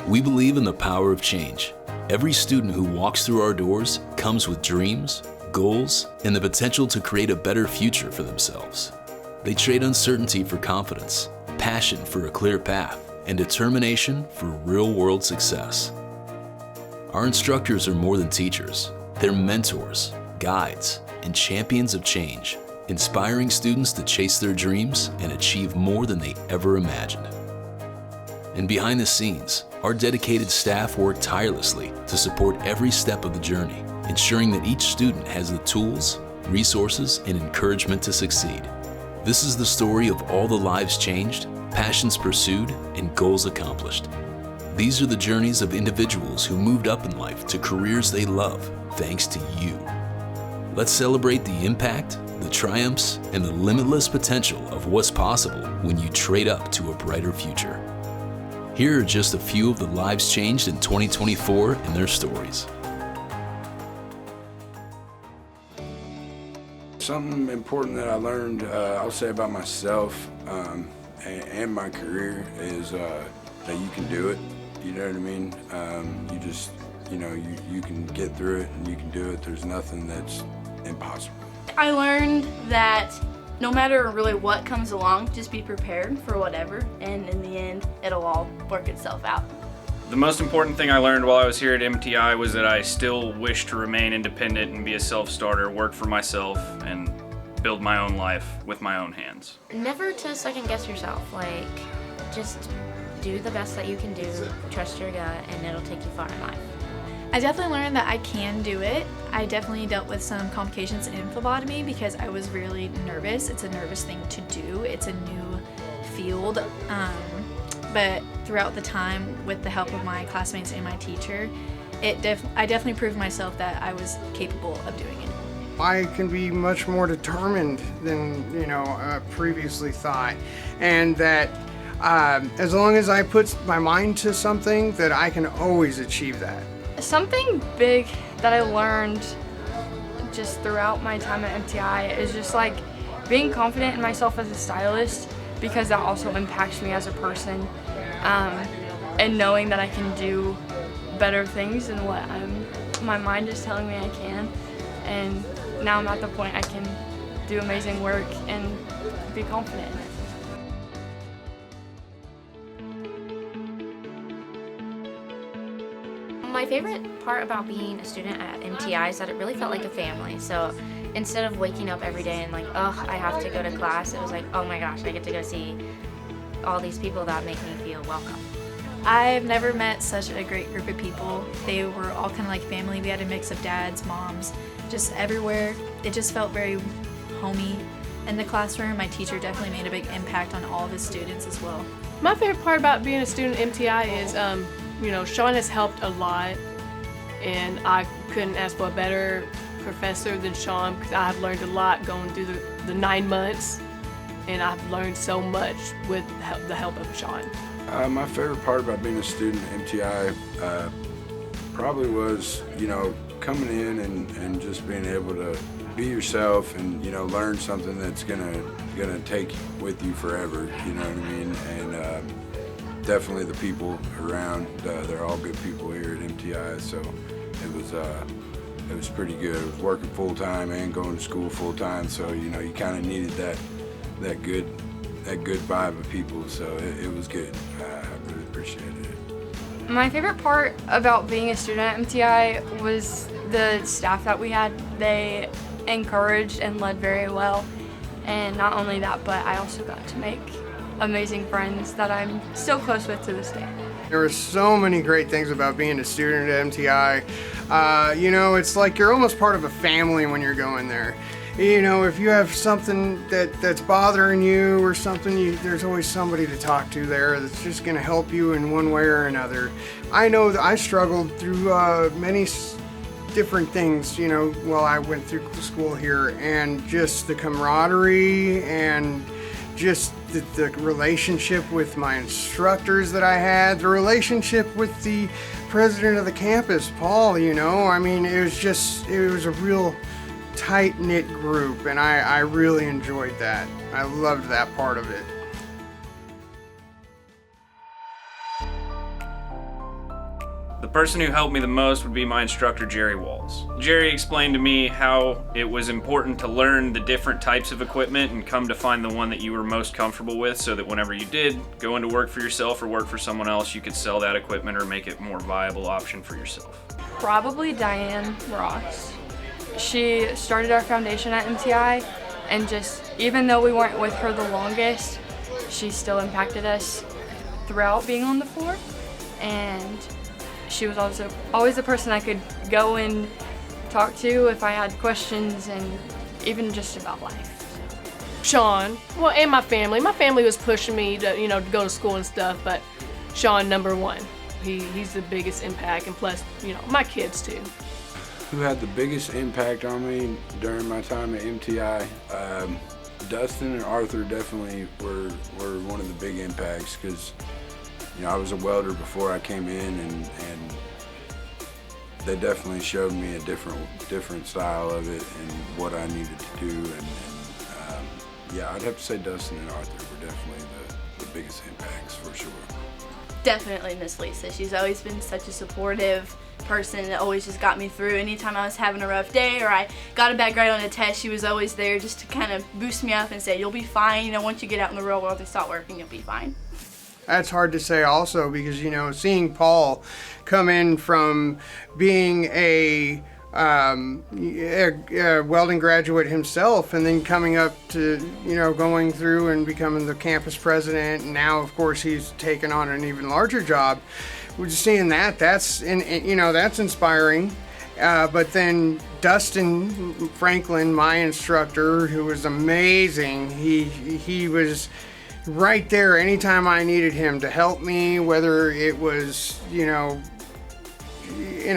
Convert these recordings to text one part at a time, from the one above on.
We believe in the power of change. Every student who walks through our doors comes with dreams, goals, and the potential to create a better future for themselves. They trade uncertainty for confidence, passion for a clear path, and determination for real-world success. Our instructors are more than teachers. They're mentors, guides, and champions of change, inspiring students to chase their dreams and achieve more than they ever imagined. And behind the scenes, our dedicated staff work tirelessly to support every step of the journey, ensuring that each student has the tools, resources, and encouragement to succeed. This is the story of all the lives changed, passions pursued, and goals accomplished. These are the journeys of individuals who moved up in life to careers they love, thanks to you. Let's celebrate the impact, the triumphs, and the limitless potential of what's possible when you trade up to a brighter future. Here are just a few of the lives changed in 2024 and their stories. Something important that I learned, I'll say about myself and my career is that you can do it. You know what I mean? You can get through it and you can do it. There's nothing that's impossible. I learned that no matter really what comes along, just be prepared for whatever, and in the end, it'll all work itself out. The most important thing I learned while I was here at MTI was that I still wish to remain independent and be a self-starter, work for myself, and build my own life with my own hands. Never to second guess yourself, just do the best that you can do, trust your gut, and it'll take you far in life. I definitely learned that I can do it. I definitely dealt with some complications in phlebotomy because I was really nervous. It's a nervous thing to do. It's a new field. But throughout the time, with the help of my classmates and my teacher, I definitely proved myself that I was capable of doing it. I can be much more determined than previously thought, and that as long as I put my mind to something, that I can always achieve that. Something big that I learned just throughout my time at MTI is just being confident in myself as a stylist, because that also impacts me as a person, and knowing that I can do better things than what my mind is telling me I can. And now I'm at the point I can do amazing work and be confident in it. My favorite part about being a student at MTI is that it really felt like a family. So instead of waking up every day and I have to go to class, it was oh my gosh, I get to go see all these people that make me feel welcome. I've never met such a great group of people. They were all kind of like family. We had a mix of dads, moms, just everywhere. It just felt very homey. In the classroom, my teacher definitely made a big impact on all of his students as well. My favorite part about being a student at MTI is Sean has helped a lot, and I couldn't ask for a better professor than Sean, because I've learned a lot going through the 9 months, and I've learned so much with the help of Sean. My favorite part about being a student at MTI probably was, coming in and just being able to be yourself and, learn something that's gonna take with you forever, you know what I mean? And definitely the people around, they're all good people here at MTI, so it was pretty good. I was working full-time and going to school full-time, so you kind of needed that good vibe of people, so it was good. I really appreciated it. My favorite part about being a student at MTI was the staff that we had. They encouraged and led very well, and not only that, but I also got to make amazing friends that I'm still close with to this day. There were so many great things about being a student at MTI. It's like you're almost part of a family when you're going there. If you have something that's bothering you or something, there's always somebody to talk to there that's just going to help you in one way or another. I know that I struggled through many different things, while I went through school here, and just the camaraderie and just the relationship with my instructors that I had, the relationship with the president of the campus, Paul, it was a real tight-knit group, and I really enjoyed that. I loved that part of it. The person who helped me the most would be my instructor, Jerry Walls. Jerry explained to me how it was important to learn the different types of equipment and come to find the one that you were most comfortable with, so that whenever you did go into work for yourself or work for someone else, you could sell that equipment or make it a more viable option for yourself. Probably Diane Ross. She started our foundation at MTI, and just even though we weren't with her the longest, she still impacted us throughout being on the floor. And she was also always the person I could go and talk to if I had questions, and even just about life. Sean, well, and my family. My family was pushing me to, to go to school and stuff, but Sean, number one. He's the biggest impact, and plus, my kids too. Who had the biggest impact on me during my time at MTI? Dustin and Arthur definitely were one of the big impacts, because I was a welder before I came in, and they definitely showed me a different style of it and what I needed to do. And yeah, I'd have to say Dustin and Arthur were definitely the biggest impacts for sure. Definitely Miss Lisa. She's always been such a supportive person that always just got me through. Anytime I was having a rough day or I got a bad grade on a test, she was always there just to kind of boost me up and say, you'll be fine. Once you get out in the real world and start working, you'll be fine. That's hard to say also, because, seeing Paul come in from being a welding graduate himself, and then coming up to, going through and becoming the campus president, and now, of course, he's taken on an even larger job. We're just seeing that's inspiring. But then Dustin Franklin, my instructor, who was amazing, he was right there anytime I needed him to help me, whether it was, in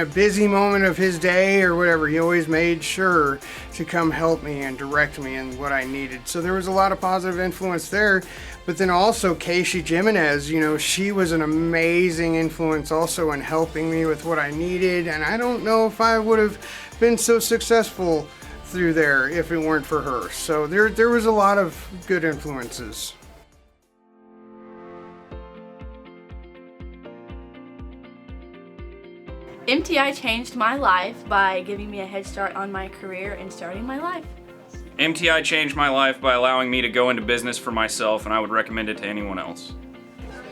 a busy moment of his day or whatever. He always made sure to come help me and direct me in what I needed. So there was a lot of positive influence there. But then also Casey Jimenez, she was an amazing influence also in helping me with what I needed. And I don't know if I would have been so successful through there if it weren't for her. So there was a lot of good influences. MTI changed my life by giving me a head start on my career and starting my life. MTI changed my life by allowing me to go into business for myself, and I would recommend it to anyone else.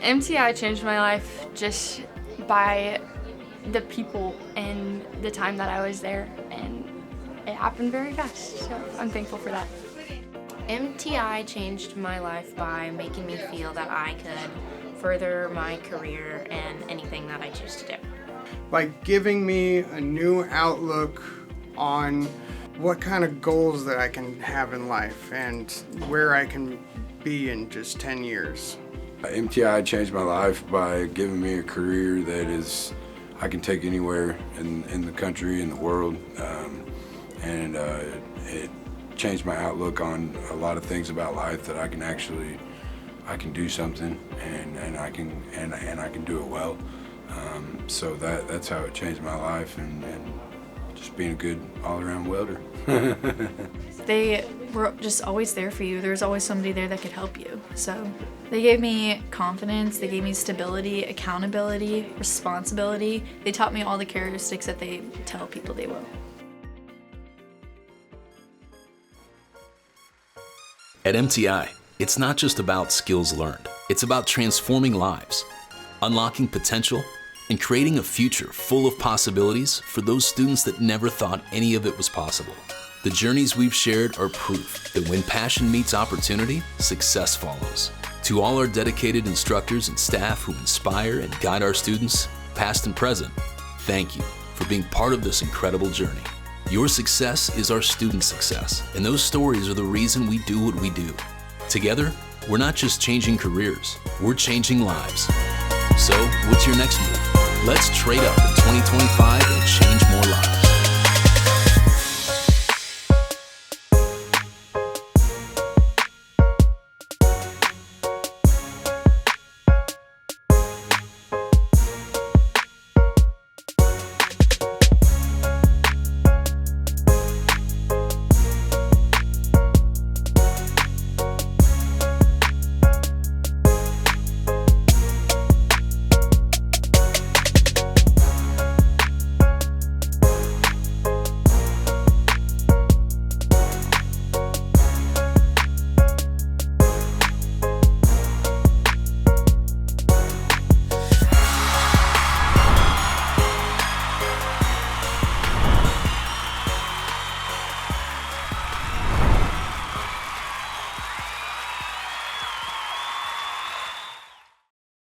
MTI changed my life just by the people and the time that I was there, and it happened very fast, so I'm thankful for that. MTI changed my life by making me feel that I could further my career and anything that I choose to do. By giving me a new outlook on what kind of goals that I can have in life and where I can be in just 10 years. MTI changed my life by giving me a career that I can take anywhere in the country, in the world, and it changed my outlook on a lot of things about life, that I can do something, and I can do it well. So that's how it changed my life, and just being a good all-around welder. They were just always there for you. There was always somebody there that could help you. So they gave me confidence, they gave me stability, accountability, responsibility. They taught me all the characteristics that they tell people they will. At MTI, it's not just about skills learned. It's about transforming lives, unlocking potential, and creating a future full of possibilities for those students that never thought any of it was possible. The journeys we've shared are proof that when passion meets opportunity, success follows. To all our dedicated instructors and staff who inspire and guide our students, past and present, thank you for being part of this incredible journey. Your success is our student success, and those stories are the reason we do what we do. Together, we're not just changing careers, we're changing lives. So, what's your next move? Let's trade up in 2025 and change more lives.